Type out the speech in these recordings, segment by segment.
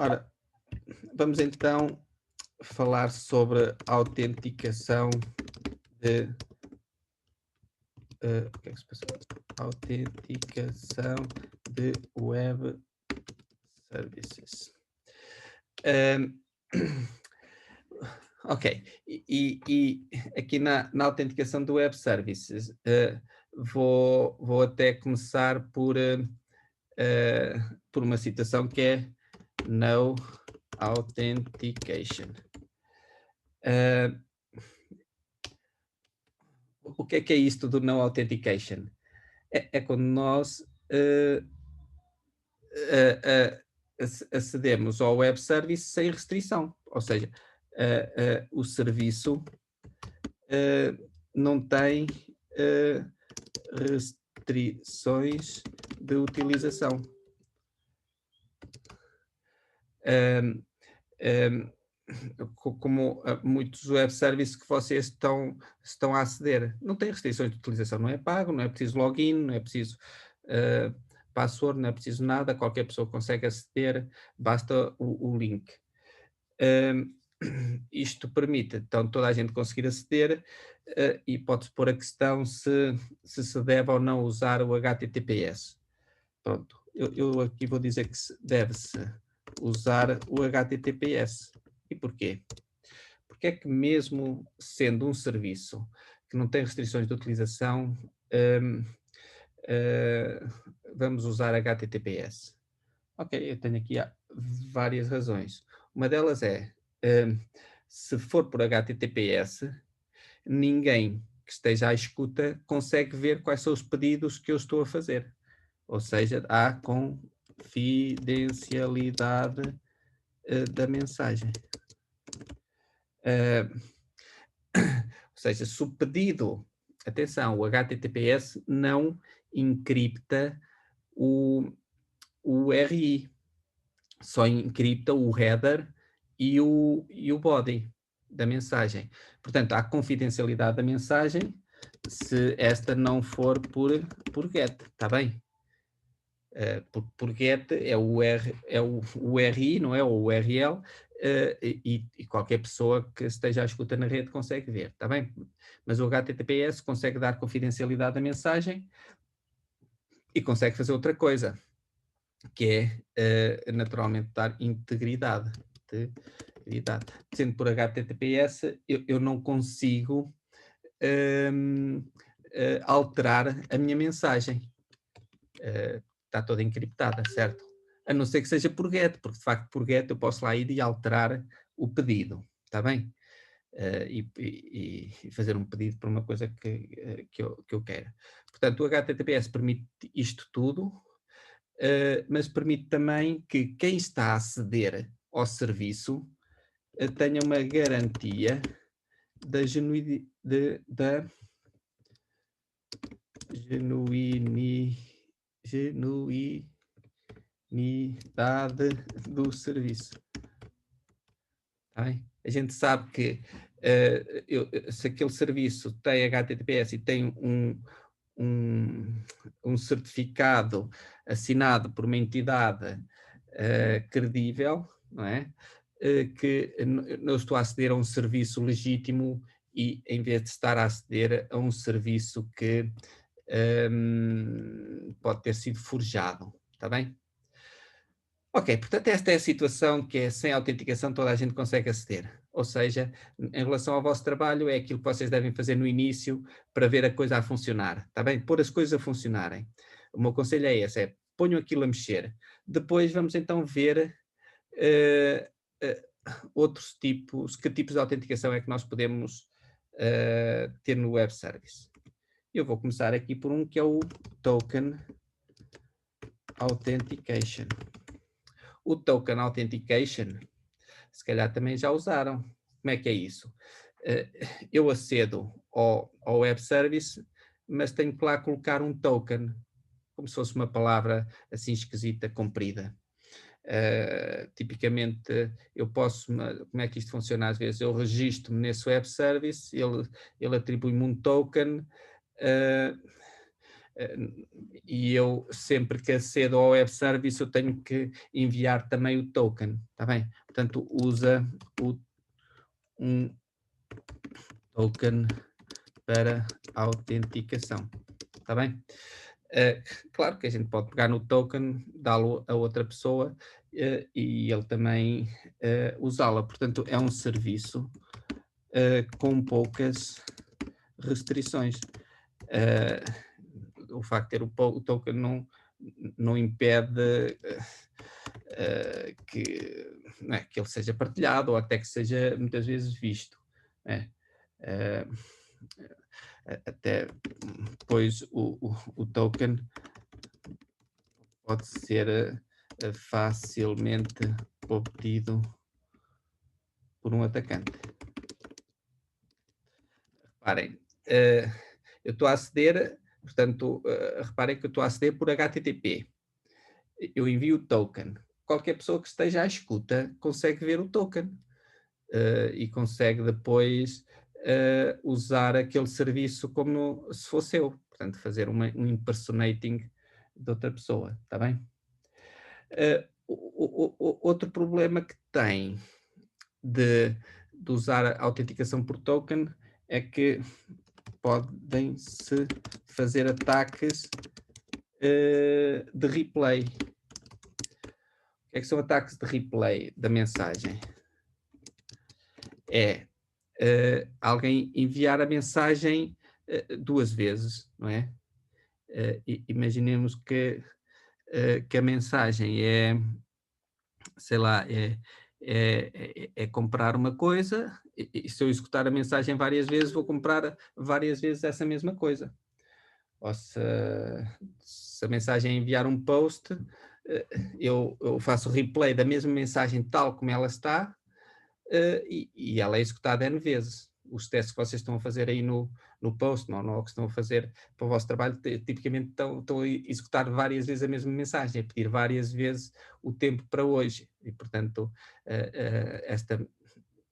Ora, vamos então falar sobre a autenticação de. O que é que se passou? Autenticação de web services. Ahm, ok, e aqui na autenticação do web services, vou até começar por uma citação que é no authentication. Ah, o que é isto do no authentication? É quando nós acedemos ao web service sem restrição, ou seja, o serviço não tem restrições de utilização. Um, um, como muitos web services que vocês estão a aceder. Não tem restrições de utilização, não é pago, não é preciso login, não é preciso password, não é preciso nada, qualquer pessoa consegue aceder, basta o link. Isto permite, então, toda a gente conseguir aceder e pode-se pôr a questão se deve ou não usar o HTTPS. Pronto, eu aqui vou dizer que deve-se usar o HTTPS. E porquê? Porque é que mesmo sendo um serviço que não tem restrições de utilização, vamos usar HTTPS? Ok, eu tenho aqui várias razões. Uma delas é, se for por HTTPS, ninguém que esteja à escuta consegue ver quais são os pedidos que eu estou a fazer. Ou seja, há confidencialidade da mensagem. Ou seja, se o pedido, atenção, o HTTPS não encripta o URI, só encripta o header e o body da mensagem. Portanto, há confidencialidade da mensagem se esta não for por GET, está bem? Por GET é o URI, não é? O URL, e qualquer pessoa que esteja à escuta na rede consegue ver, está bem? Mas o HTTPS consegue dar confidencialidade à mensagem e consegue fazer outra coisa, que é naturalmente dar integridade. Sendo por HTTPS, eu não consigo alterar a minha mensagem. Está toda encriptada, certo? A não ser que seja por GET, porque de facto por GET eu posso lá ir e alterar o pedido, está bem? E fazer um pedido para uma coisa que eu quero. Portanto, o HTTPS permite isto tudo, mas permite também que quem está a aceder ao serviço tenha uma garantia da genuinidade do serviço. Tá bem? A gente sabe que se aquele serviço tem HTTPS e tem um certificado assinado por uma entidade credível, não é? Que eu estou a aceder a um serviço legítimo e em vez de estar a aceder a um serviço que pode ter sido forjado, está bem? Ok, portanto esta é a situação que é sem autenticação toda a gente consegue aceder. Ou seja, em relação ao vosso trabalho é aquilo que vocês devem fazer no início para ver a coisa a funcionar, está bem? Pôr as coisas a funcionarem. O meu conselho é esse, é ponham aquilo a mexer. Depois vamos então ver outros tipos, que tipos de autenticação é que nós podemos ter no web service. Eu vou começar aqui por um que é o Token Authentication. O Token Authentication, se calhar também já usaram. Como é que é isso? Eu acedo ao web service, mas tenho que lá colocar um token, como se fosse uma palavra assim esquisita, comprida. Tipicamente, eu posso, como é que isto funciona às vezes? Eu registro-me nesse web service, ele atribui-me um token, e eu sempre que acedo ao web service eu tenho que enviar também o token, está bem? Portanto, usa um token para autenticação, está bem? Claro que a gente pode pegar no token, dá-lo a outra pessoa e ele também usá-la. Portanto, é um serviço com poucas restrições. O facto de ter o token não impede que ele seja partilhado ou até que seja muitas vezes visto. Né? Até depois o token pode ser facilmente obtido por um atacante. Reparem, eu estou a aceder, portanto, reparem que eu estou a aceder por HTTP. Eu envio o token. Qualquer pessoa que esteja à escuta consegue ver o token e consegue depois usar aquele serviço como se fosse eu. Portanto, fazer um impersonating de outra pessoa, está bem? Outro problema que tem de usar a autenticação por token é que podem-se fazer ataques de replay. O que é que são ataques de replay da mensagem? É alguém enviar a mensagem 2 vezes, não é? Imaginemos que a mensagem é, sei lá, é comprar uma coisa, e se eu executar a mensagem várias vezes, vou comprar várias vezes essa mesma coisa. Ou se a mensagem é enviar um post, eu faço replay da mesma mensagem tal como ela está, e ela é executada N vezes. Os testes que vocês estão a fazer aí no post, não que estão a fazer para o vosso trabalho, tipicamente estão a executar várias vezes a mesma mensagem, a pedir várias vezes o tempo para hoje. E, portanto,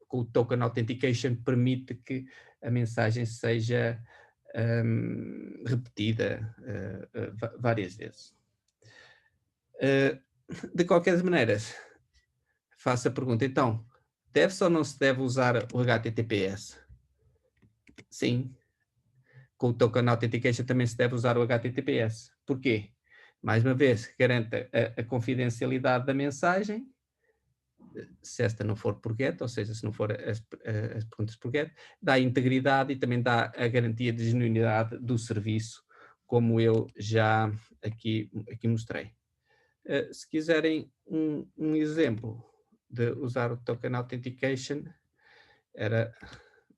com o Token Authentication permite que a mensagem seja repetida várias vezes. De qualquer maneira, faço a pergunta, então, deve-se ou não se deve usar o HTTPS? Sim. Com o Token Authentication também se deve usar o HTTPS. Porquê? Mais uma vez, garante a confidencialidade da mensagem, se esta não for por GET, ou seja, se não for as perguntas por GET, dá integridade e também dá a garantia de genuinidade do serviço, como eu já aqui mostrei. Se quiserem um exemplo de usar o Token Authentication, era,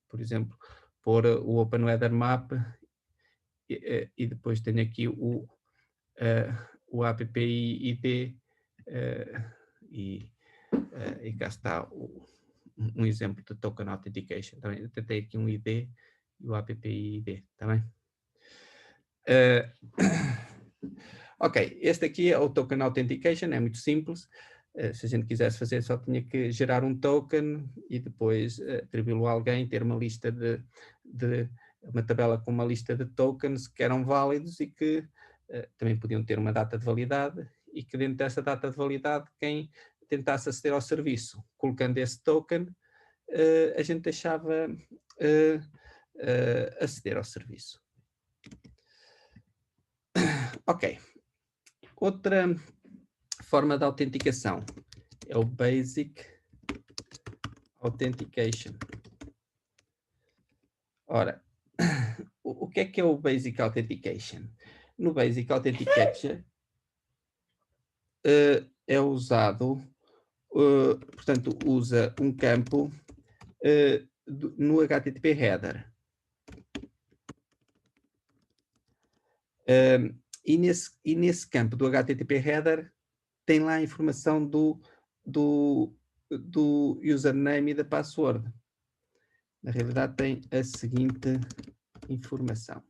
por exemplo, pôr o OpenWeatherMap e depois tenho aqui o API ID e cá está um exemplo de Token Authentication. Também tentei aqui um ID e o API ID, está bem? Ok, este aqui é o Token Authentication, é muito simples. Se a gente quisesse fazer, só tinha que gerar um token e depois atribuí-lo a alguém, ter uma lista uma tabela com uma lista de tokens que eram válidos e que também podiam ter uma data de validade e que dentro dessa data de validade quem tentasse aceder ao serviço, colocando esse token, a gente deixava aceder ao serviço. Ok. Outra forma de autenticação é o Basic Authentication. Ora, o que é o Basic Authentication? No Basic Authentication é usado, portanto, usa um campo no HTTP header. E nesse campo do HTTP header tem lá a informação do username e da password. Na realidade tem a seguinte informação.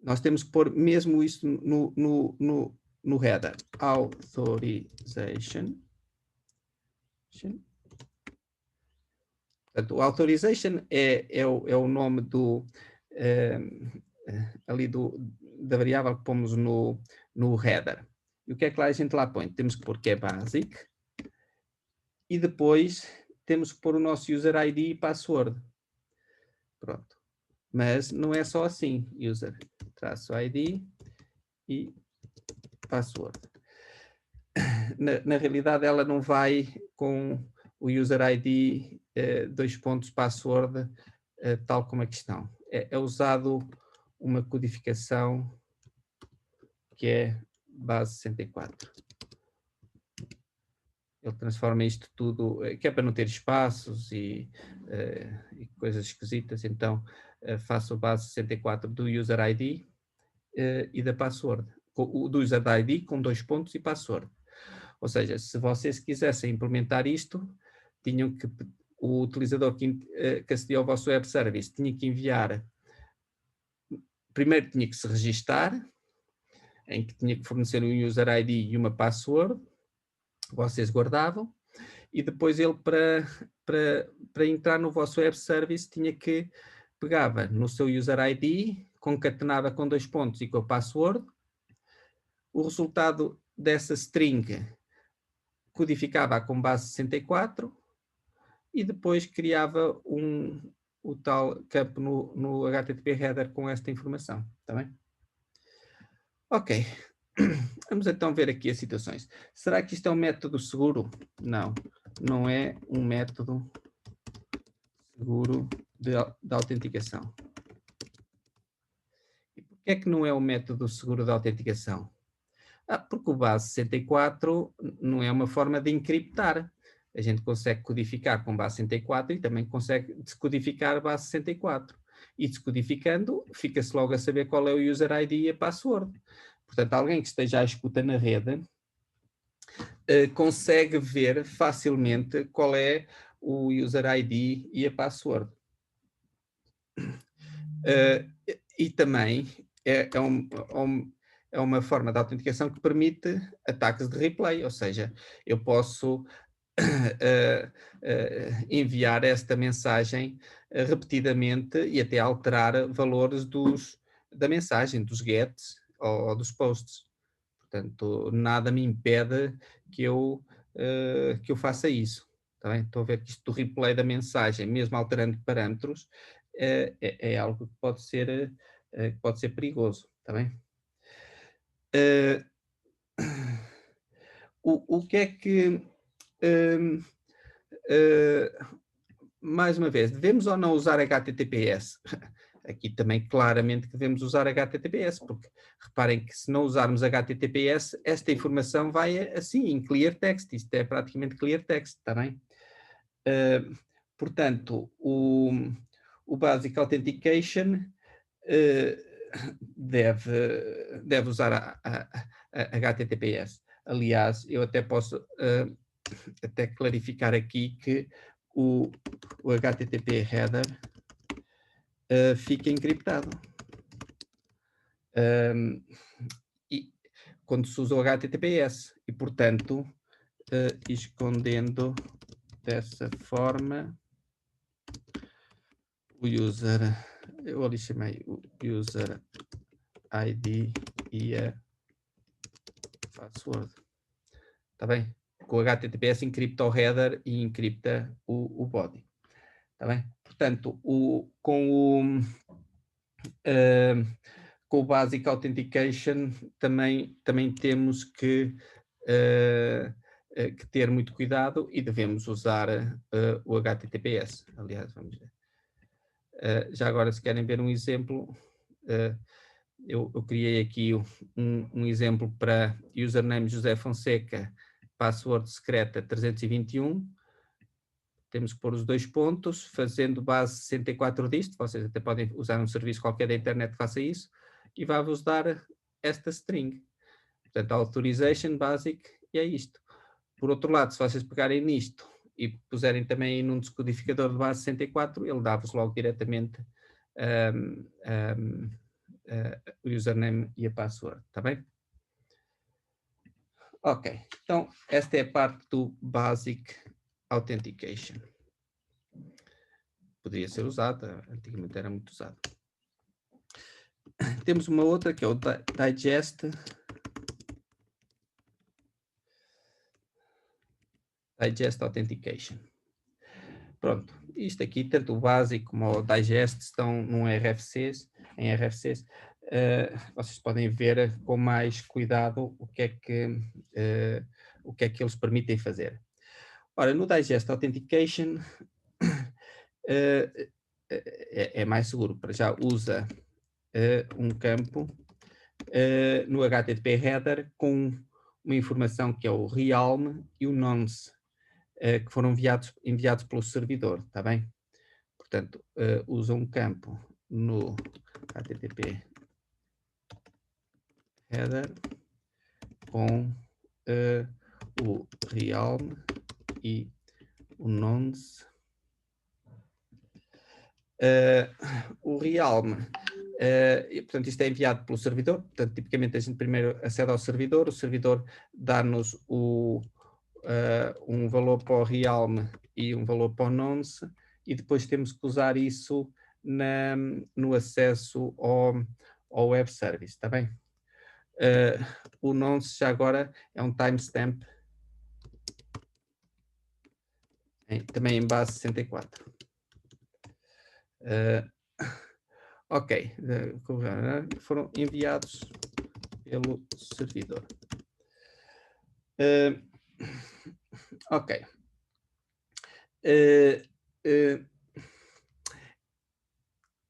Nós temos que pôr mesmo isto no header. Authorization. Portanto, o authorization é o nome ali da variável que pomos no header. E o que é que lá a gente lá põe? Temos que pôr que é basic e depois temos que pôr o nosso user ID e password. Pronto. Mas não é só assim. User traço ID e password. Na realidade, ela não vai com o user ID, dois pontos, password, tal como a questão. É usado uma codificação que é base 64. Ele transforma isto tudo, que é para não ter espaços e coisas esquisitas, então faço a base 64 do user ID e da password. Do user ID com dois pontos e password. Ou seja, se vocês quisessem implementar isto, tinham que, o utilizador que acedeu ao vosso web service tinha que enviar, primeiro tinha que se registar, em que tinha que fornecer um user ID e uma password, vocês guardavam, e depois ele, para entrar no vosso web service, tinha que pegava no seu user ID, concatenava com dois pontos e com a password, o resultado dessa string codificava com base 64 e depois criava o tal campo no HTTP header com esta informação. Está bem? Ok. Vamos então ver aqui as situações. Será que isto é um método seguro? Não, não é um método seguro de autenticação. E por que é que não é um método seguro de autenticação? Porque o base 64 não é uma forma de encriptar. A gente consegue codificar com base 64 e também consegue descodificar a base 64. E descodificando, fica-se logo a saber qual é o user ID e a password. Portanto, alguém que esteja à escuta na rede consegue ver facilmente qual é o user ID e a password. E também é uma forma de autenticação que permite ataques de replay, ou seja, eu posso enviar esta mensagem repetidamente e até alterar valores da mensagem, dos gets ou dos posts. Portanto, nada me impede que eu faça isso. Tá bem? Estou a ver que isto do replay da mensagem, mesmo alterando parâmetros, é algo que pode ser perigoso. Tá bem? O que é que... mais uma vez, devemos ou não usar HTTPS? Aqui também claramente que devemos usar HTTPS, porque reparem que se não usarmos HTTPS, esta informação vai assim, em clear text, isto é praticamente clear text, está bem? Portanto, o Basic Authentication deve usar a HTTPS. Aliás, eu até posso até clarificar aqui que o HTTP header fica encriptado. E quando se usa o HTTPS e, portanto, escondendo dessa forma o user, eu ali chamei o user ID e a password. Está bem? Com o HTTPS encripta o header e encripta o body. Está bem? Portanto, com o Basic Authentication também temos que ter muito cuidado e devemos usar o HTTPS. Aliás, vamos ver. Já agora, se querem ver um exemplo, eu criei aqui um exemplo para username José Fonseca, password secreta 321. Temos que pôr os dois pontos, fazendo base 64 disto. Vocês até podem usar um serviço qualquer da internet que faça isso, e vai-vos dar esta string. Portanto, authorization basic, e é isto. Por outro lado, se vocês pegarem nisto e puserem também num descodificador de base 64, ele dá-vos logo diretamente o username e a password, está bem? Ok, então esta é a parte do Basic Authentication. poderia ser usada, antigamente era muito usado. Temos uma outra que é o Digest Authentication. Pronto, isto aqui, tanto o básico como o Digest, estão em RFCs. Vocês podem ver com mais cuidado o que é que eles permitem fazer. Ora, no Digest Authentication é mais seguro, para já usa um campo no HTTP header com uma informação que é o realm e o nonce, que foram enviados pelo servidor, está bem? Portanto, usa um campo no HTTP header com o realm e o nonce. O realm, portanto, isto é enviado pelo servidor. Portanto, tipicamente a gente primeiro acede ao servidor, o servidor dá-nos um valor para o realm e um valor para o nonce, e depois temos que usar isso no acesso ao web service, está bem? O nonce já agora é um timestamp, também em base 64. Ok, foram enviados pelo servidor. Ok.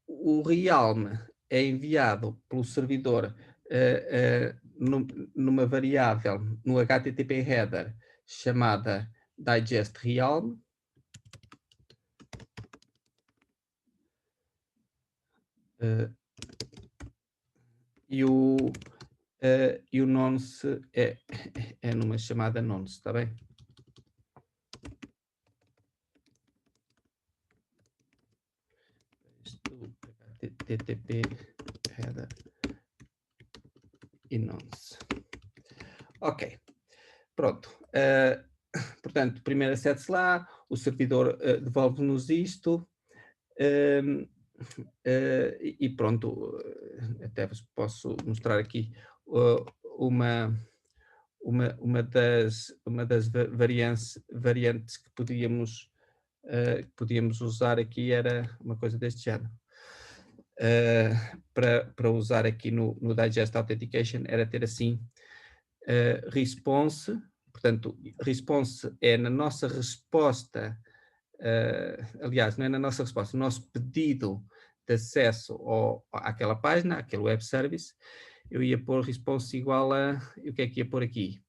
O realm é enviado pelo servidor numa variável no HTTP header chamada digest realm. E o nonce é numa chamada nonce, está bem? HTTP header e nonce. Ok, pronto. Portanto, primeiro acede-se lá, o servidor devolve-nos isto, e pronto, até vos posso mostrar aqui uma das variantes que podíamos usar aqui era uma coisa deste género. Para usar aqui no Digest Authentication era ter assim response, portanto, response é na nossa resposta, aliás, não é na nossa resposta, no nosso pedido de acesso àquela página, àquele web service, eu ia pôr response igual a, e o que é que ia pôr aqui?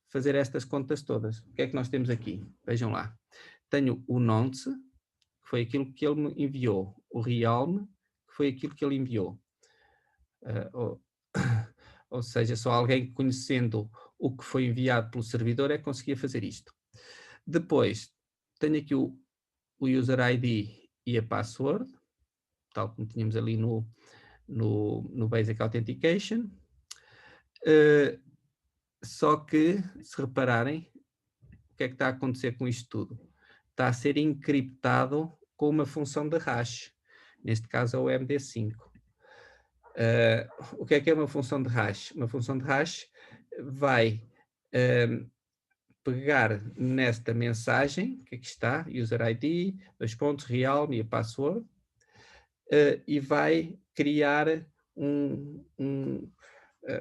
Fazer estas contas todas. O que é que nós temos aqui? Vejam lá. Tenho o nonce, que foi aquilo que ele me enviou, o realm, que foi aquilo que ele enviou. Ou seja, só alguém conhecendo o que foi enviado pelo servidor é que conseguia fazer isto. Depois, tenho aqui o user ID e a password, tal como tínhamos ali no Basic Authentication. Só que, se repararem, o que é que está a acontecer com isto tudo? Está a ser encriptado com uma função de hash. Neste caso é o MD5. O que é uma função de hash? Uma função de hash vai pegar nesta mensagem, que aqui está, user ID, realm e a password, e vai criar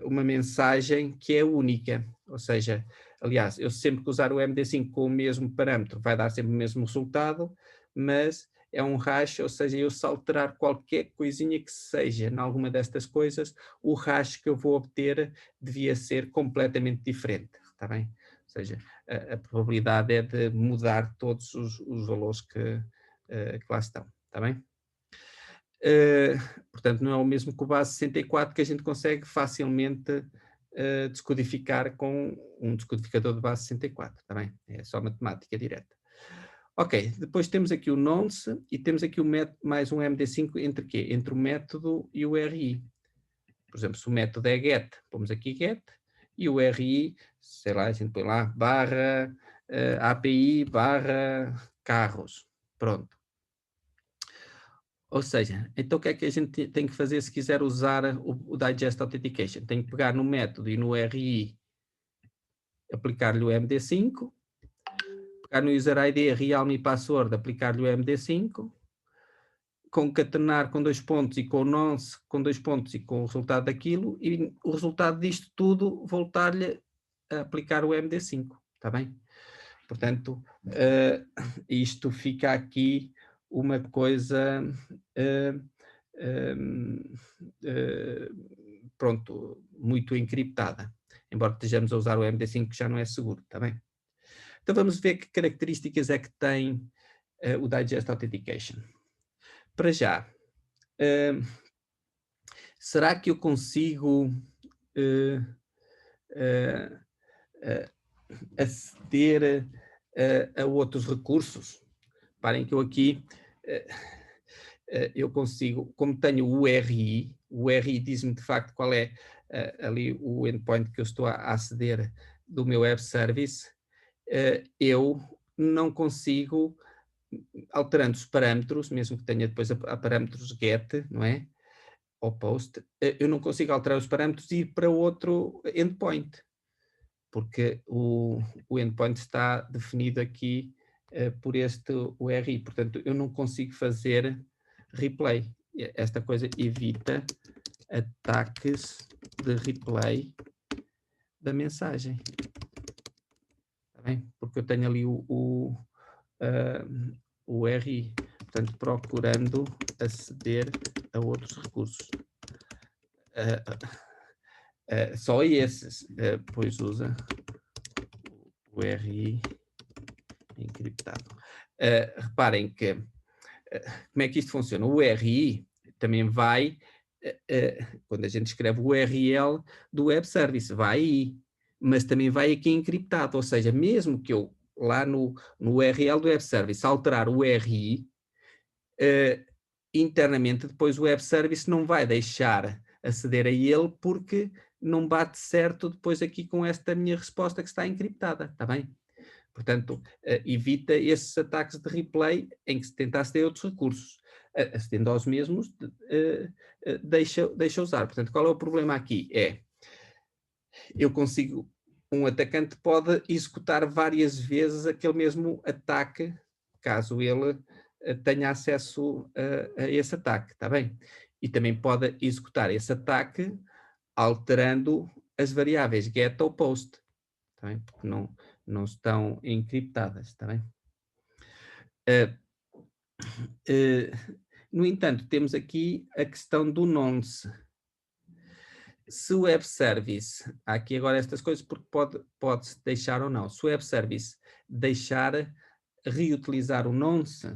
uma mensagem que é única. Ou seja, aliás, eu sempre que usar o MD5 com o mesmo parâmetro, vai dar sempre o mesmo resultado, mas é um hash, ou seja, eu se alterar qualquer coisinha que seja em alguma destas coisas, o hash que eu vou obter devia ser completamente diferente, está bem? Ou seja, a probabilidade é de mudar todos os valores que lá estão, está bem? Portanto, não é o mesmo que o base 64 que a gente consegue facilmente descodificar com um descodificador de base 64, está bem? É só matemática direta. Ok, depois temos aqui o nonce e temos aqui mais um MD5 entre quê? Entre o método e o RI. Por exemplo, se o método é get, pomos aqui get, e o RI, sei lá, a gente põe lá, barra API, barra carros. Pronto. Ou seja, então o que é que a gente tem que fazer se quiser usar o Digest Authentication? Tem que pegar no método e no RI, aplicar-lhe o MD5, pegar no User ID, Realme Password, aplicar-lhe o MD5, concatenar com 2 pontos e com o nonce com 2 pontos e com o resultado daquilo, e o resultado disto tudo voltar-lhe a aplicar o MD5, está bem? Portanto, isto fica aqui uma coisa, pronto, muito encriptada, embora estejamos a usar o MD5 que já não é seguro, está bem? Então vamos ver que características é que tem o Digest Authentication. Para já, será que eu consigo aceder a outros recursos? Reparem que eu aqui eu consigo, como tenho o RI diz-me de facto qual é ali o endpoint que eu estou a aceder do meu web service, eu não consigo, alterando os parâmetros, mesmo que tenha depois a parâmetros get, não é? Ou post, eu não consigo alterar os parâmetros e ir para outro endpoint, porque o endpoint está definido aqui por este URI, portanto eu não consigo fazer replay. Esta coisa evita ataques de replay da mensagem. Está bem? Porque eu tenho ali o URI, portanto procurando aceder a outros recursos. Só esses, pois usa o URI encriptado. Reparem que, como é que isto funciona? O URI também vai, quando a gente escreve o URL do web service, vai aí, mas também vai aqui encriptado, ou seja, mesmo que eu lá no URL do web service alterar o URI, internamente depois o web service não vai deixar aceder a ele porque não bate certo depois aqui com esta minha resposta que está encriptada, está bem? Portanto, evita esses ataques de replay em que se tenta aceder a outros recursos. Acedendo aos mesmos, deixa usar. Portanto, qual é o problema aqui? Um atacante pode executar várias vezes aquele mesmo ataque, caso ele tenha acesso a esse ataque, está bem? E também pode executar esse ataque alterando as variáveis get ou post, está bem? Porque não estão encriptadas, está bem? No entanto, temos aqui a questão do nonce. Se o web service, há aqui agora estas coisas porque pode-se deixar ou não. Se o web service deixar reutilizar o nonce,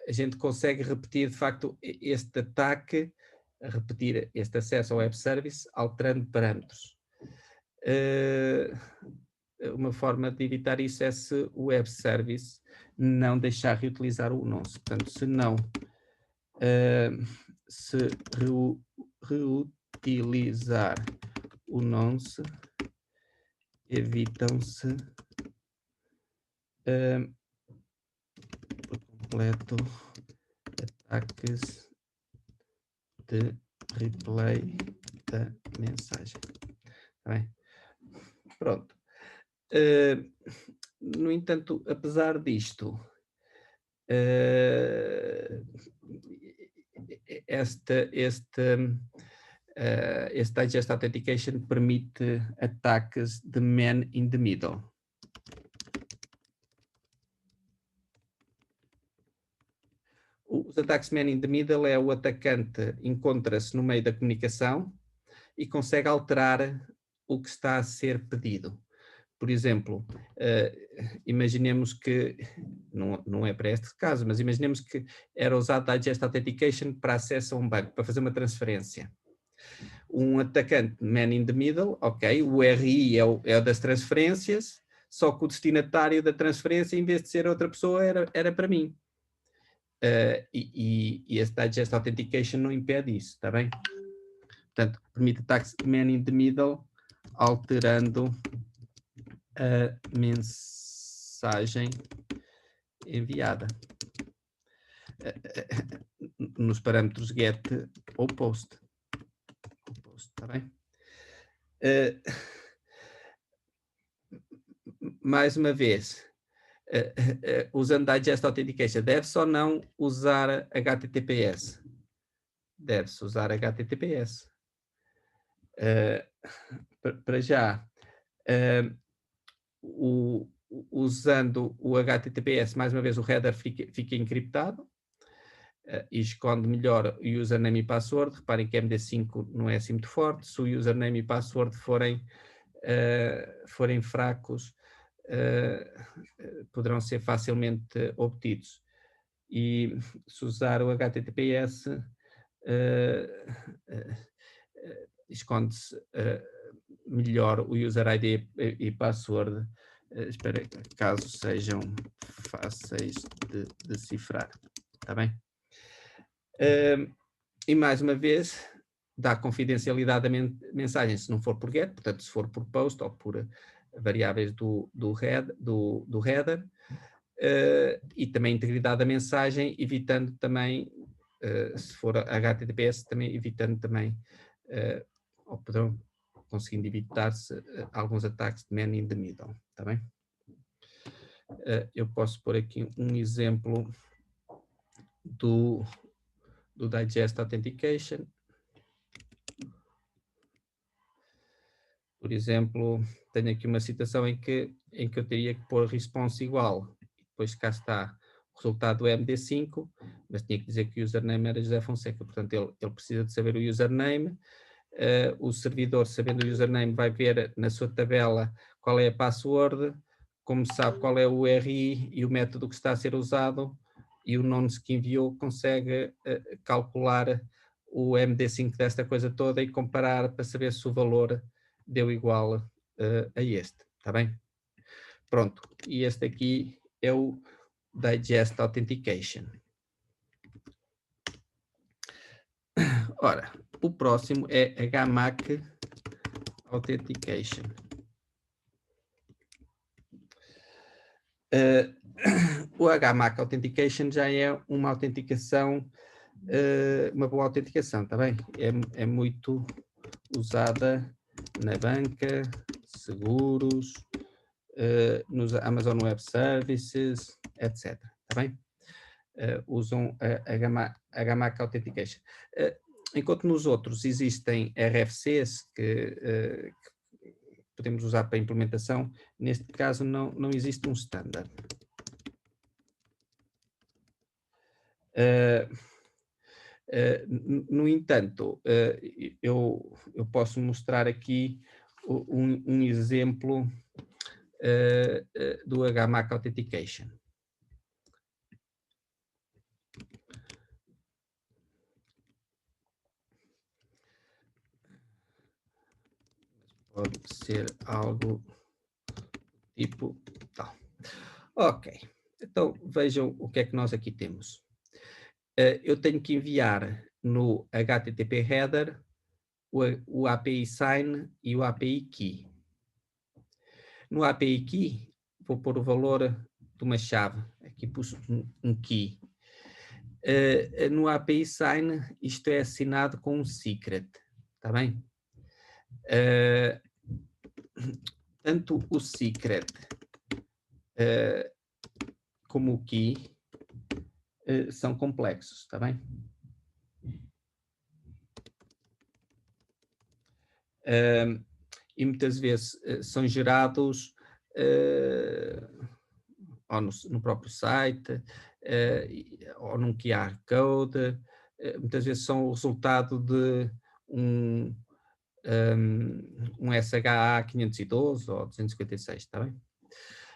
a gente consegue repetir de facto este ataque, repetir este acesso ao web service, alterando parâmetros. Uma forma de evitar isso é se o web service não deixar reutilizar o nonce. Portanto, se não se reutilizar o nonce, evitam-se por completo ataques de replay da mensagem. Tá bem? Pronto. No entanto, apesar disto, este Digest Authentication permite ataques de man in the middle. Os ataques man in the middle é o atacante encontra-se no meio da comunicação e consegue alterar o que está a ser pedido. Por exemplo, imaginemos que, não é para este caso, mas imaginemos que era usado Digest Authentication para acesso a um banco, para fazer uma transferência. Um atacante man in the middle, ok, o RI é o das transferências, só que o destinatário da transferência, em vez de ser outra pessoa, era para mim. E esse Digest Authentication não impede isso, está bem? Portanto, permite ataques man in the middle, alterando a mensagem enviada. Nos parâmetros get ou post. Está bem? Mais uma vez, usando Digest Authentication, deve-se ou não usar HTTPS? Deve-se usar HTTPS. Para já, usando o HTTPS, mais uma vez o header fica encriptado e esconde melhor o username e password. Reparem que MD5 não é assim muito forte. Se o username e password forem fracos, poderão ser facilmente obtidos. E se usar o HTTPS, esconde-se melhor o user ID e password, caso sejam fáceis de decifrar. Está bem? E mais uma vez, dá confidencialidade da mensagem, se não for por get, portanto, se for por post ou por variáveis do header, e também a integridade da mensagem, evitando também, se for HTTPS, também evitando também, ou poderão conseguindo evitar-se alguns ataques de man in the middle, está bem? Eu posso pôr aqui um exemplo do Digest Authentication. Por exemplo, tenho aqui uma situação em que eu teria que pôr response igual, e depois cá está o resultado do MD5, mas tinha que dizer que o username era José Fonseca, portanto ele precisa de saber o username. O servidor, sabendo o username, vai ver na sua tabela qual é a password, como sabe qual é o URI e o método que está a ser usado, e o nonce que enviou consegue calcular o MD5 desta coisa toda e comparar para saber se o valor deu igual a este, está bem? Pronto, e este aqui é o Digest Authentication. Ora, o próximo é HMAC Authentication. O HMAC Authentication já é uma autenticação, uma boa autenticação, está bem? É muito usada na banca, seguros, nos Amazon Web Services, etc. Está bem? Usam a HMAC Authentication. Enquanto nos outros existem RFCs que podemos usar para implementação, neste caso não existe um standard. No entanto, eu posso mostrar aqui um exemplo do HMAC Authentication. Pode ser algo tipo tal. Ok, então vejam o que é que nós aqui temos. Eu tenho que enviar no HTTP header o API sign e o API key. No API key, vou pôr o valor de uma chave. Aqui pus um key. No API sign, isto é assinado com um secret. Está bem? Tanto o secret como o key são complexos. Está bem? E muitas vezes são gerados ou no próprio site, ou num QR Code, muitas vezes são o resultado de um SHA 512 ou 256, está bem?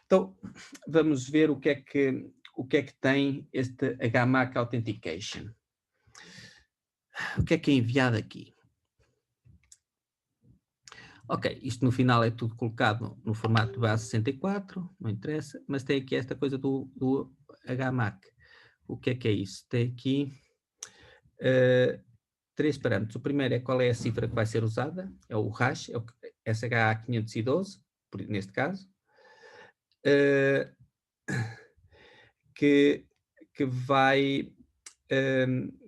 Então, vamos ver o que é que tem este HMAC Authentication. O que é enviado aqui? Ok, isto no final é tudo colocado no formato base64, não interessa, mas tem aqui esta coisa do HMAC. O que é isso? Tem aqui 3 parâmetros. O primeiro é qual é a cifra que vai ser usada, é o hash, é o SHA-512, neste caso. que, que vai,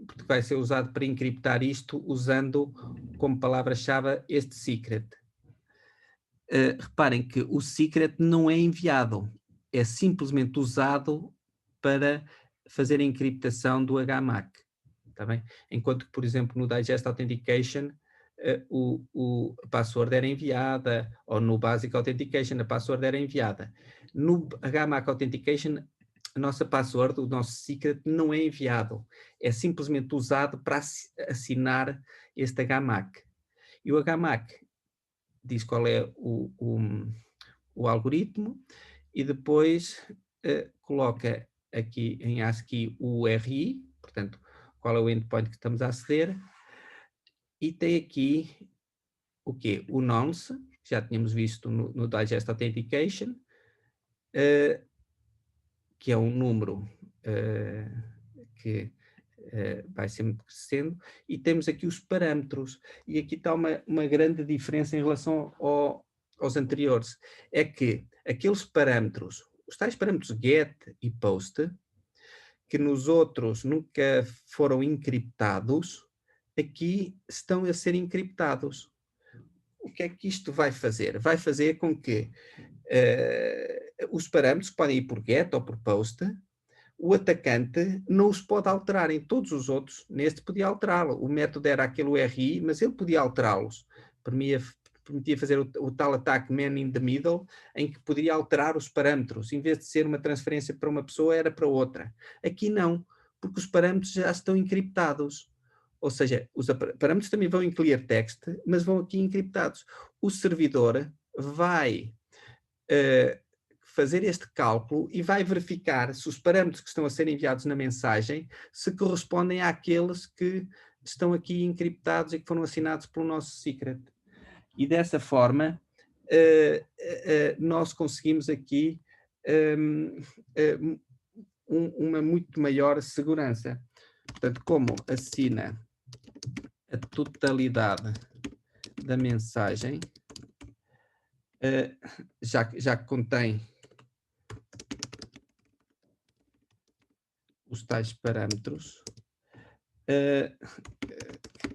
porque vai ser usado para encriptar isto usando como palavra-chave este secret. Reparem que o secret não é enviado, é simplesmente usado para fazer a encriptação do HMAC. Tá bem? Enquanto que, por exemplo, no Digest Authentication, a password era enviada, ou no Basic Authentication, a password era enviada. No HMAC Authentication, a nossa password, o nosso secret, não é enviado. É simplesmente usado para assinar este HMAC. E o HMAC diz qual é o algoritmo e depois coloca aqui em ASCII o URI, portanto, qual é o endpoint que estamos a aceder, e tem aqui o quê? O nonce, que já tínhamos visto no Digest Authentication, que é um número que vai sempre crescendo, e temos aqui os parâmetros, e aqui está uma grande diferença em relação aos anteriores, é que aqueles parâmetros, os tais parâmetros get e post, que nos outros nunca foram encriptados, aqui estão a ser encriptados. O que é que isto vai fazer? Vai fazer com que os parâmetros podem ir por get ou por post, o atacante não os pode alterar. Em todos os outros, neste podia alterá-lo. O método era aquele URI, mas ele podia alterá-los. Permitia fazer o tal attack man in the middle, em que poderia alterar os parâmetros. Em vez de ser uma transferência para uma pessoa, era para outra. Aqui não, porque os parâmetros já estão encriptados. Ou seja, os parâmetros também vão em clear text, mas vão aqui encriptados. O servidor vai fazer este cálculo e vai verificar se os parâmetros que estão a ser enviados na mensagem se correspondem àqueles que estão aqui encriptados e que foram assinados pelo nosso secret. E dessa forma, nós conseguimos aqui uma muito maior segurança. Portanto, como assina a totalidade da mensagem, já contém os tais parâmetros,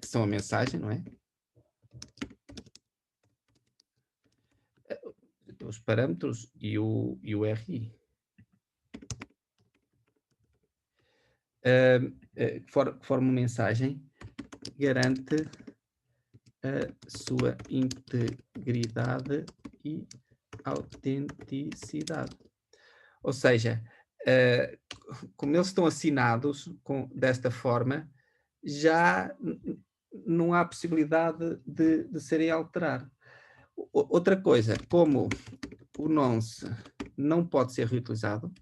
que são a mensagem, não é? Os parâmetros e o RI. Que forma uma mensagem, garante a sua integridade e autenticidade. Ou seja, como eles estão assinados desta forma, já não há possibilidade de serem alterados. Outra coisa, como o nonce não pode ser reutilizado,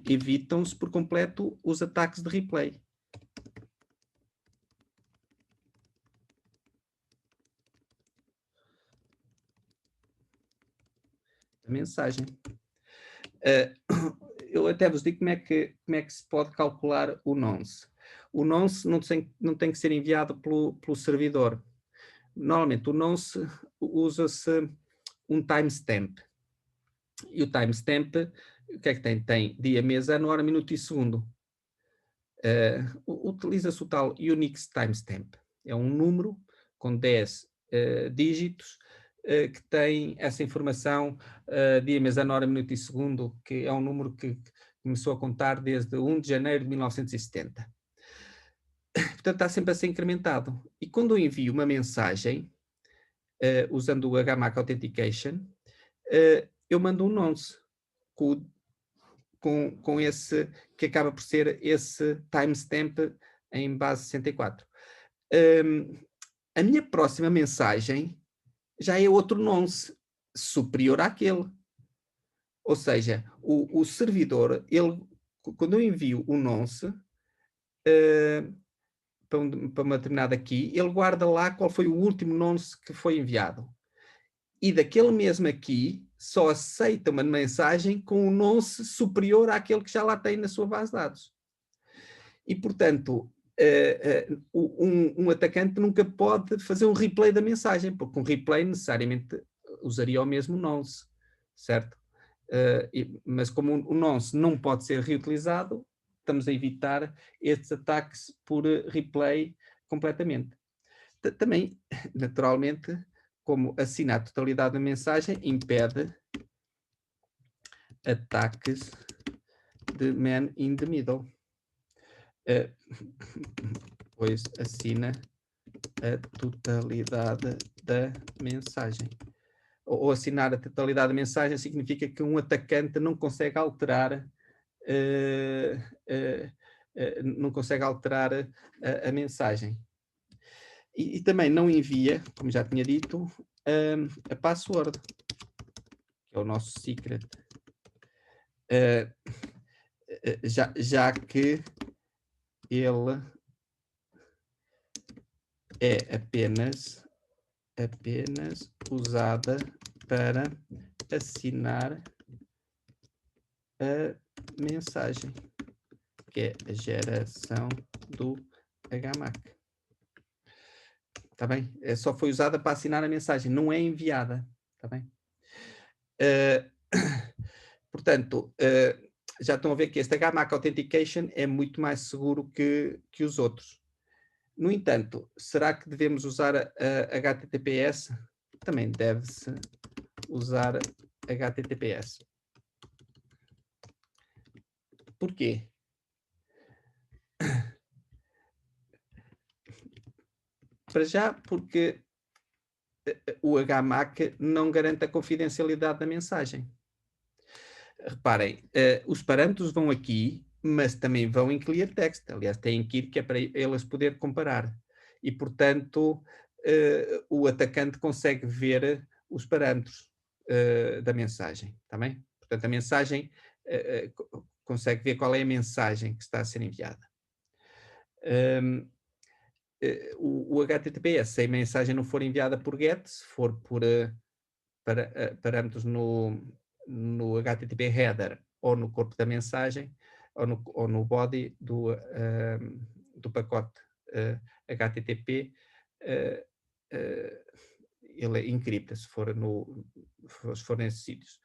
evitam-se por completo os ataques de replay. A mensagem. Eu até vos digo como é que se pode calcular o nonce. O nonce não tem que ser enviado pelo servidor. Normalmente o nonce usa-se um timestamp. E o timestamp, o que é que tem? Tem dia, mês, ano, hora, minuto e segundo. Utiliza-se o tal Unix timestamp. É um número com 10 dígitos que tem essa informação, dia, mês, ano, hora, minuto e segundo, que é um número que começou a contar desde 1 de janeiro de 1970. Portanto, está sempre a ser incrementado. E quando eu envio uma mensagem, usando o HMAC Authentication, eu mando um nonce com esse, que acaba por ser esse timestamp em base 64. A minha próxima mensagem já é outro nonce, superior àquele. Ou seja, o servidor, quando eu envio o nonce para uma determinada key, ele guarda lá qual foi o último nonce que foi enviado. E daquele mesmo aqui, só aceita uma mensagem com um nonce superior àquele que já lá tem na sua base de dados. E, portanto, um atacante nunca pode fazer um replay da mensagem, porque um replay necessariamente usaria o mesmo nonce, certo? Mas como o nonce não pode ser reutilizado, estamos a evitar estes ataques por replay completamente. Também, naturalmente, como assinar a totalidade da mensagem impede ataques de man in the middle. Pois assina a totalidade da mensagem. Ou assinar a totalidade da mensagem significa que um atacante não consegue alterar a mensagem. E também não envia, como já tinha dito, a password, que é o nosso secret. Já que ele é apenas usada para assinar a mensagem, que é a geração do HMAC. Está bem? Só foi usada para assinar a mensagem, não é enviada. Está bem? Portanto, já estão a ver que este HMAC Authentication é muito mais seguro que os outros. No entanto, será que devemos usar a HTTPS? Também deve-se usar HTTPS. Porquê? Para já, porque o HMAC não garante a confidencialidade da mensagem. Reparem, os parâmetros vão aqui, mas também vão em clear text. Aliás, têm que ir, que é para eles poder comparar. E, portanto, o atacante consegue ver os parâmetros da mensagem. Tá bem? Portanto, a mensagem consegue ver qual é a mensagem que está a ser enviada. O HTTPS, se a mensagem não for enviada por GET, se for por parâmetros no HTTP header ou no corpo da mensagem, ou no body do pacote HTTP, ele encripta, se for nesses sítios.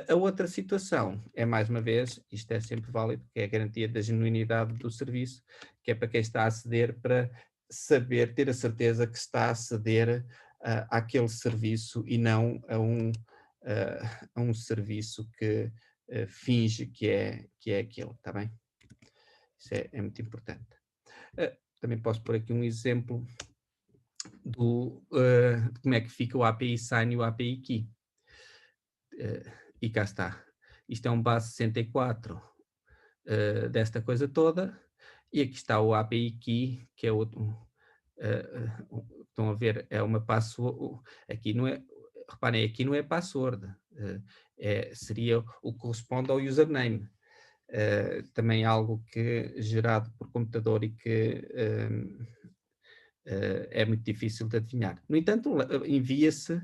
A outra situação é, mais uma vez, isto é sempre válido, que é a garantia da genuinidade do serviço, que é para quem está a aceder, para saber, ter a certeza que está a aceder àquele serviço e não a um serviço que finge que é aquele, está bem? Isso é muito importante. Também posso pôr aqui um exemplo de como é que fica o API Sign e o API Key. E cá está. Isto é um base 64 desta coisa toda, e aqui está o API Key, que é outro. Estão a ver, é uma password. Aqui não é, reparem, aqui não é password, seria o que corresponde ao username. Também algo que gerado por computador e que é muito difícil de adivinhar. No entanto, envia-se,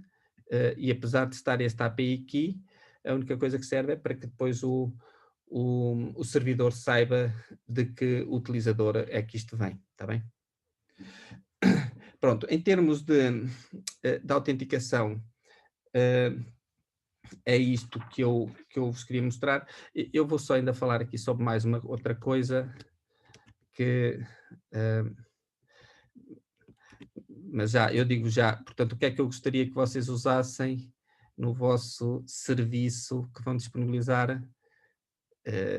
e apesar de estar esta API aqui, a única coisa que serve é para que depois o servidor saiba de que utilizador é que isto vem, está bem? Pronto, em termos de autenticação, é isto que eu vos queria mostrar. Eu vou só ainda falar aqui sobre mais uma outra coisa que... mas eu digo já, portanto, o que é que eu gostaria que vocês usassem no vosso serviço que vão disponibilizar,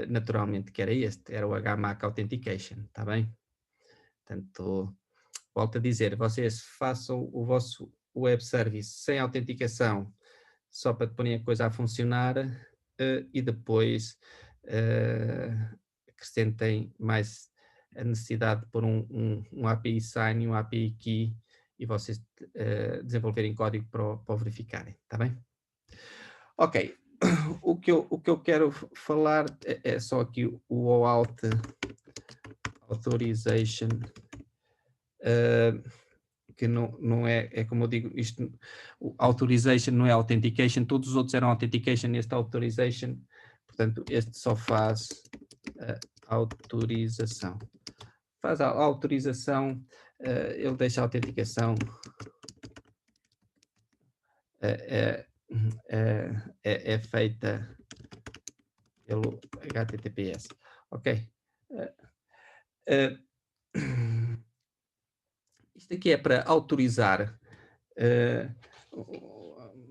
naturalmente, que era este, era o HMAC Authentication, está bem? Portanto, volto a dizer, vocês façam o vosso web service sem autenticação, só para porem a coisa a funcionar, e depois acrescentem mais a necessidade de pôr um API Sign e um API Key, e vocês desenvolverem código para o verificarem, está bem? Ok, o que eu quero falar é só aqui o OAuth Authorization, que não é como eu digo, isto, o Authorization não é Authentication, todos os outros eram Authentication, este Authorization, portanto, este só faz a autorização. faz a autorização, ele deixa a autenticação é, é feita pelo HTTPS. Ok? Eh, eh, isto aqui é para autorizar, eh,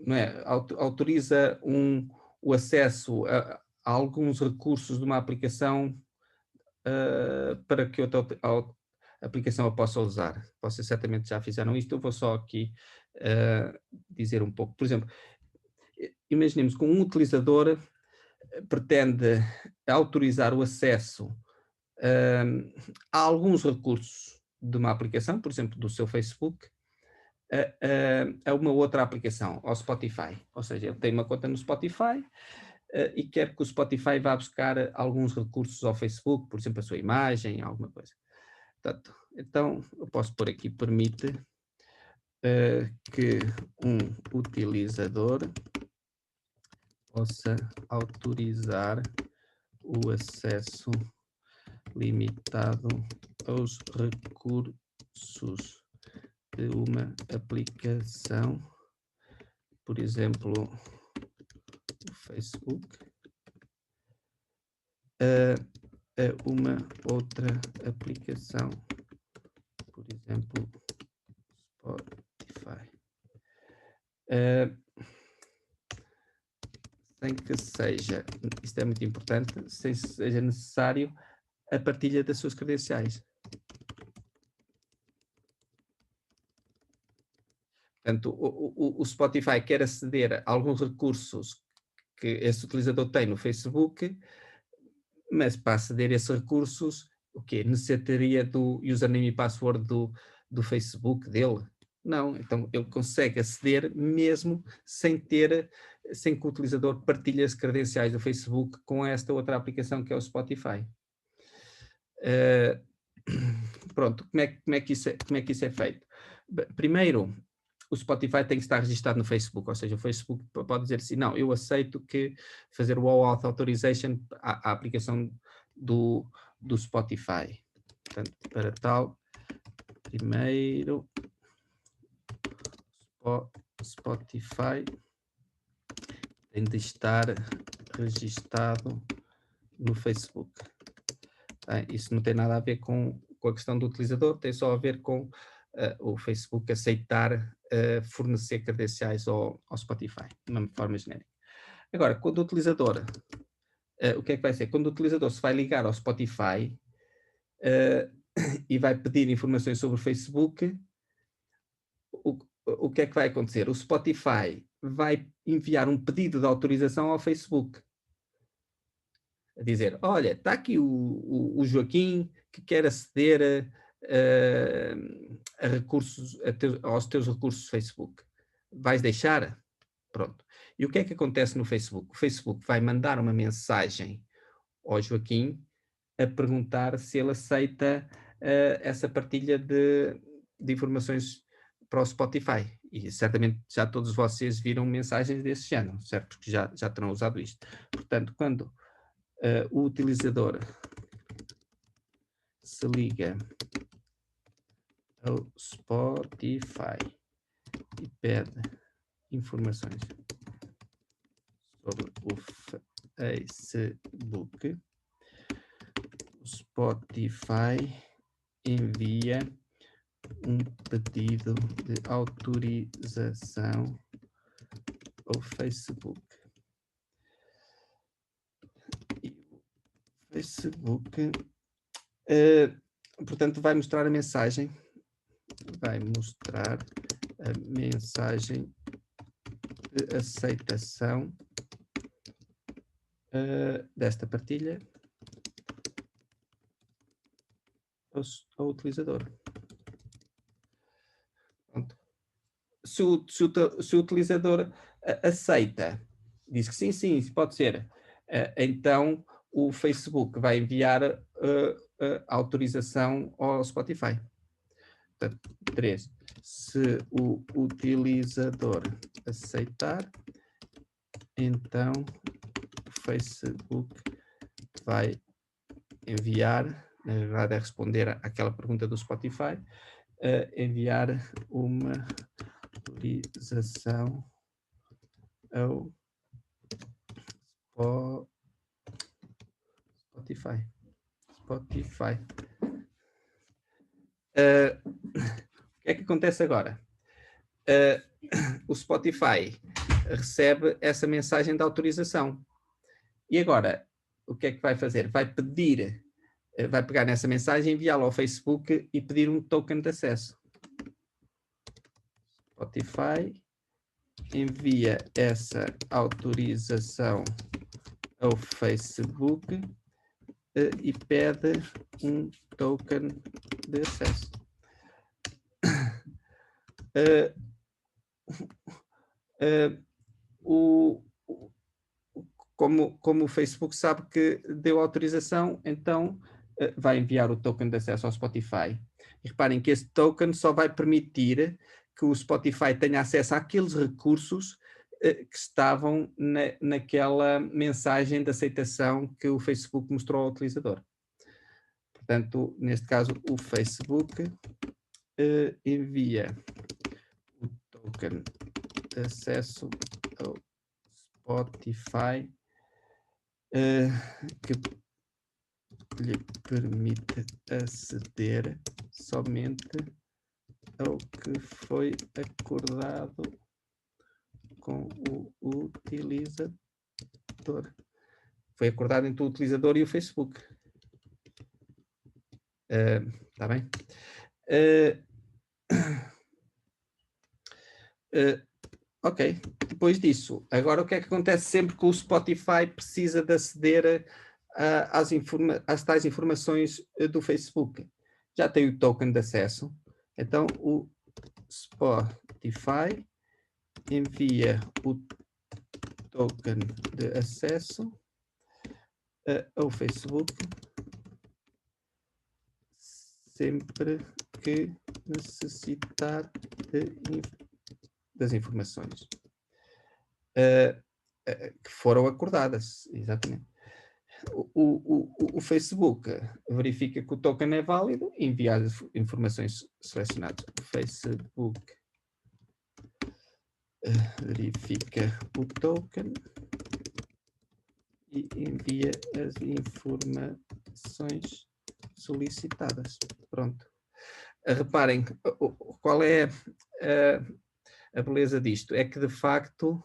não é? Autoriza o acesso a alguns recursos de uma aplicação para que outra aplicação a possa usar. Vocês certamente já fizeram isto, eu vou só aqui dizer um pouco. Por exemplo, imaginemos que um utilizador pretende autorizar o acesso a alguns recursos de uma aplicação, por exemplo, do seu Facebook, a uma outra aplicação, ao Spotify. Ou seja, ele tem uma conta no Spotify e quer que o Spotify vá buscar alguns recursos ao Facebook, por exemplo, a sua imagem, alguma coisa. Portanto, então, eu posso pôr aqui, permite que um utilizador possa autorizar o acesso limitado aos recursos de uma aplicação, por exemplo, o Facebook, a uma outra aplicação, por exemplo, Spotify. Sem que seja, isto é muito importante, sem que seja necessário a partilha das suas credenciais. Portanto, o Spotify quer aceder a alguns recursos que esse utilizador tem no Facebook, mas para aceder a esses recursos, o quê? Necessitaria do username e password do Facebook dele? Não, então ele consegue aceder mesmo sem que o utilizador partilhe as credenciais do Facebook com esta outra aplicação que é o Spotify. Pronto, como é que isso é feito? Primeiro, o Spotify tem que estar registado no Facebook, ou seja, o Facebook pode dizer assim, não, eu aceito que fazer o OAuth Authorization à aplicação do Spotify. Portanto, para tal, primeiro, Spotify tem de estar registado no Facebook. Isso não tem nada a ver com a questão do utilizador, tem só a ver com o Facebook aceitar fornecer credenciais ao Spotify, de uma forma genérica. Agora, quando o utilizador, o que é que vai ser? Quando o utilizador se vai ligar ao Spotify e vai pedir informações sobre o Facebook, o que é que vai acontecer? O Spotify vai enviar um pedido de autorização ao Facebook, a dizer, olha, está aqui o Joaquim que quer aceder a recursos, aos teus recursos Facebook. Vais deixar? Pronto. E o que é que acontece no Facebook? O Facebook vai mandar uma mensagem ao Joaquim a perguntar se ele aceita essa partilha de informações para o Spotify. E certamente já todos vocês viram mensagens desse género, certo? Porque já terão usado isto. Portanto, quando o utilizador se liga ao Spotify e pede informações sobre o Facebook, o Spotify envia um pedido de autorização ao Facebook. E o Facebook, portanto, vai mostrar a mensagem de aceitação desta partilha ao utilizador. Pronto. Se o utilizador aceita, diz que sim, pode ser, então o Facebook vai enviar a autorização ao Spotify. Portanto, 3. Se o utilizador aceitar, então o Facebook vai enviar na verdade é responder àquela pergunta do Spotify, enviar uma autorização ao Spotify. O que é que acontece agora? O Spotify recebe essa mensagem de autorização. E agora, o que é que vai fazer? Vai pedir, vai pegar nessa mensagem, enviá-la ao Facebook e pedir um token de acesso. Spotify envia essa autorização ao Facebook e pede um token de acesso. Como o Facebook sabe que deu autorização, então vai enviar o token de acesso ao Spotify. E reparem que esse token só vai permitir que o Spotify tenha acesso àqueles recursos que estavam naquela mensagem de aceitação que o Facebook mostrou ao utilizador. Portanto, neste caso, o Facebook envia o token de acesso ao Spotify que lhe permite aceder somente ao que foi acordado com o utilizador. Foi acordado entre o utilizador e o Facebook. Está bem? Ok, depois disso, agora o que é que acontece sempre que o Spotify precisa de aceder às tais informações do Facebook? Já tem o token de acesso, então o Spotify envia o token de acesso ao Facebook sempre que necessitar das informações que foram acordadas, exatamente. O Facebook verifica que o token é válido e envia as informações selecionadas. O Facebook verifica o token e envia as informações solicitadas. Pronto. Reparem, qual é a beleza disto? É que, de facto,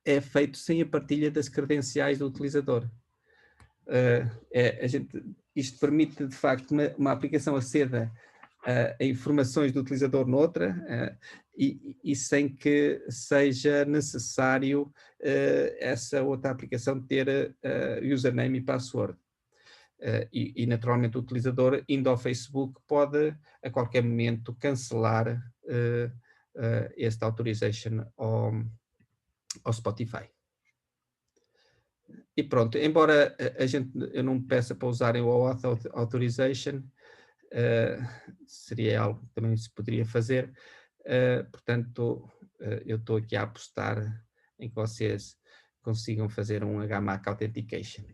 é feito sem a partilha das credenciais do utilizador. Isto permite, de facto, uma aplicação aceda a informações do utilizador noutra e sem que seja necessário essa outra aplicação ter username e password. E naturalmente o utilizador, indo ao Facebook, pode a qualquer momento cancelar esta authorization ao Spotify. E pronto, embora eu não peça para usarem o OAuth Authorization, seria algo que também se poderia fazer, portanto, eu estou aqui a apostar em que vocês consigam fazer um HMAC Authentication.